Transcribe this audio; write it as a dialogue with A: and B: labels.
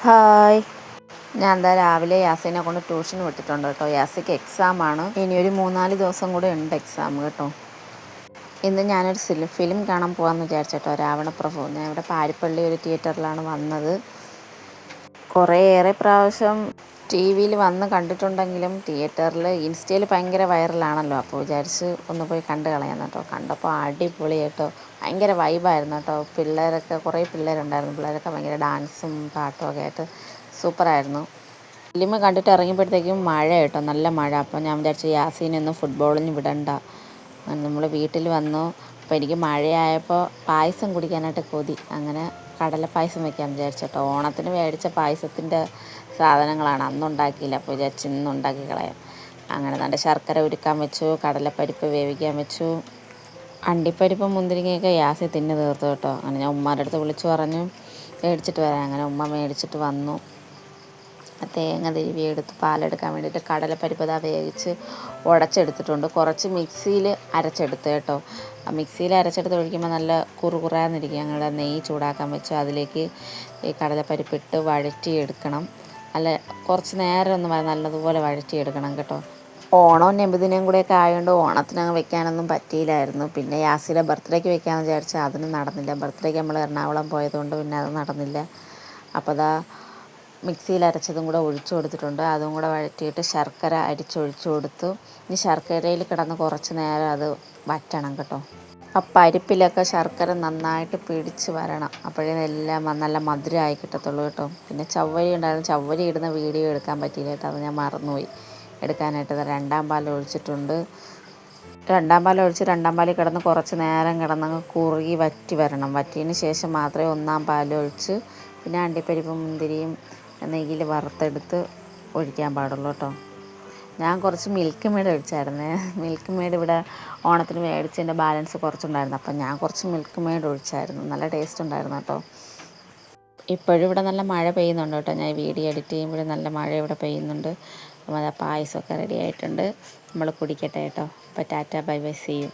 A: Hi, ഞാൻ എന്താ രാവിലെ യാസിനെ കൊണ്ട് ട്യൂഷന് വിട്ടിട്ടുണ്ട് കേട്ടോ. യാസിക്ക് എക്സാമാണ്, ഇനി ഒരു 3-4 ദിവസം കൂടെ ഉണ്ട് എക്സാം കേട്ടോ. ഇന്ന് ഞാനൊരു ഫിലിം കാണാൻ പോകാമെന്ന് വിചാരിച്ചിട്ടോ, രാവണപ്രഭു. ഞാൻ ഇവിടെ പാരിപ്പള്ളി ഒരു തിയേറ്ററിലാണ് വന്നത്. കുറേയേറെ പ്രാവശ്യം ടി വിയിൽ വന്ന് കണ്ടിട്ടുണ്ടെങ്കിലും തിയേറ്ററിൽ ഇൻസ്റ്റയിൽ ഭയങ്കര വൈറലാണല്ലോ, അപ്പോൾ വിചാരിച്ച് ഒന്ന് പോയി കണ്ട് കളയാം കേട്ടോ. കണ്ടപ്പോൾ അടിപൊളി കേട്ടോ, ഭയങ്കര വൈബായിരുന്നു കേട്ടോ. പിള്ളേരൊക്കെ കുറേ പിള്ളേരുണ്ടായിരുന്നു, പിള്ളേരൊക്കെ ഭയങ്കര ഡാൻസും പാട്ടും ഒക്കെ ആയിട്ട് സൂപ്പറായിരുന്നു. ഫിലിം കണ്ടിട്ട് ഇറങ്ങിയപ്പോഴത്തേക്കും മഴ കേട്ടോ, നല്ല മഴ. അപ്പോൾ ഞാൻ വിചാരിച്ചു യാസീനൊന്നും ഫുട്ബോളിന് വിടണ്ട, നമ്മൾ വീട്ടിൽ വന്നു. അപ്പോൾ എനിക്ക് മഴയായപ്പോൾ പായസം കുടിക്കാനായിട്ട് കൊതി, അങ്ങനെ കടലപ്പായസം വെക്കാമെന്ന് വിചാരിച്ചിട്ടോ. ഓണത്തിന് മേടിച്ച പായസത്തിൻ്റെ സാധനങ്ങളാണ്, അന്നുണ്ടാക്കിയില്ല, അപ്പോൾ വിചാരിച്ച് ഇന്നുണ്ടാക്കി കളയാം. അങ്ങനെ നല്ല ശർക്കര ഉരുക്കാൻ വെച്ചു, കടലപ്പരിപ്പ് വേവിക്കാൻ വെച്ചു. അണ്ടിപ്പരിപ്പും മുന്തിരിങ്ങയൊക്കെ യാസി തിന്ന് തീർത്തു കേട്ടോ. അങ്ങനെ ഞാൻ ഉമ്മാരുടെ അടുത്ത് വിളിച്ചു പറഞ്ഞു മേടിച്ചിട്ട് വരാം. അങ്ങനെ ഉമ്മ മേടിച്ചിട്ട് വന്നു. തേങ്ങ തിരുവി എടുത്ത് പാലെടുക്കാൻ വേണ്ടിയിട്ട് കടലപ്പരിപ്പ് വേവിച്ച് ഉടച്ചെടുത്തിട്ടുണ്ട്. കുറച്ച് മിക്സിയിൽ അരച്ചെടുത്ത് കേട്ടോ. മിക്സിയിൽ അരച്ചെടുത്ത് ഒഴിക്കുമ്പോൾ നല്ല കുറുകുറാന്നിരിക്കും. ഞങ്ങളുടെ നെയ്യ് ചൂടാക്കാൻ വെച്ചു, അതിലേക്ക് ഈ കടലപ്പരിപ്പിട്ട് വഴറ്റിയെടുക്കണം. അല്ല, കുറച്ച് നേരം ഒന്ന് നല്ലതുപോലെ വഴറ്റിയെടുക്കണം കേട്ടോ. ഓണവും നബിദിനവും കൂടെയൊക്കെ ആയതുകൊണ്ട് ഓണത്തിനങ്ങ് വെക്കാനൊന്നും പറ്റിയില്ലായിരുന്നു. പിന്നെ യാസിയുടെ ബർത്ത്ഡേക്ക് വെക്കാമെന്ന് വിചാരിച്ചാൽ അതിന് നടന്നില്ല. ബർത്ത്ഡേക്ക് നമ്മൾ എറണാകുളം പോയതുകൊണ്ട് പിന്നെ അത് നടന്നില്ല. അപ്പോൾ മിക്സിയിൽ അരച്ചതും കൂടെ ഒഴിച്ചു കൊടുത്തിട്ടുണ്ട്. അതും കൂടെ വഴറ്റിയിട്ട് ശർക്കര അരിച്ചൊഴിച്ചു കൊടുത്തു. ഇനി ശർക്കരയിൽ കിടന്ന് കുറച്ച് നേരം അത് വറ്റണം കേട്ടോ. ആ പരിപ്പിലൊക്കെ ശർക്കര നന്നായിട്ട് പിടിച്ച് വരണം, അപ്പോഴേ എല്ലാം നല്ല മധുരമായി കിട്ടത്തുള്ളൂ കേട്ടോ. പിന്നെ ചവ്വരി ഉണ്ടായിരുന്നു, ചവ്വരി ഇടുന്ന വീഡിയോ എടുക്കാൻ പറ്റിയില്ല കേട്ടോ, അത് ഞാൻ മറന്നുപോയി എടുക്കാനായിട്ട്. രണ്ടാം പാൽ ഒഴിച്ചിട്ടുണ്ട്. രണ്ടാം പാലിൽ കിടന്ന് കുറച്ച് നേരം കിടന്നങ്ങ് കുറുകി വറ്റി വരണം. വറ്റിയതിന് ശേഷം മാത്രമേ ഒന്നാം പാൽ ഒഴിച്ച് പിന്നെ അണ്ടിപ്പരിപ്പും മുന്തിരിയും നെയ്യിൽ വറുത്തെടുത്ത് ഒഴിക്കാൻ പാടുള്ളൂ കേട്ടോ. ഞാൻ കുറച്ച് മിൽക്ക് മെയ്ഡ് ഒഴിച്ചായിരുന്നേ. മിൽക്ക് മെയ്ഡ് ഇവിടെ ഓണത്തിന് മേടിച്ചതിൻ്റെ ബാലൻസ് കുറച്ചുണ്ടായിരുന്നു, അപ്പം ഞാൻ കുറച്ച് മിൽക്ക് മെയ്ഡ് ഒഴിച്ചായിരുന്നു. നല്ല ടേസ്റ്റ് ഉണ്ടായിരുന്നു കേട്ടോ. ഇപ്പോഴും ഇവിടെ നല്ല മഴ പെയ്യുന്നുണ്ട് കേട്ടോ. ഞാൻ വീഡിയോ എഡിറ്റ് ചെയ്യുമ്പോഴും നല്ല മഴ ഇവിടെ പെയ്യുന്നുണ്ട്. അപ്പോൾ പായസമൊക്കെ റെഡി ആയിട്ടുണ്ട്, നമ്മൾ കുടിക്കട്ടെ കേട്ടോ. അപ്പോൾ tata, bye bye, see U.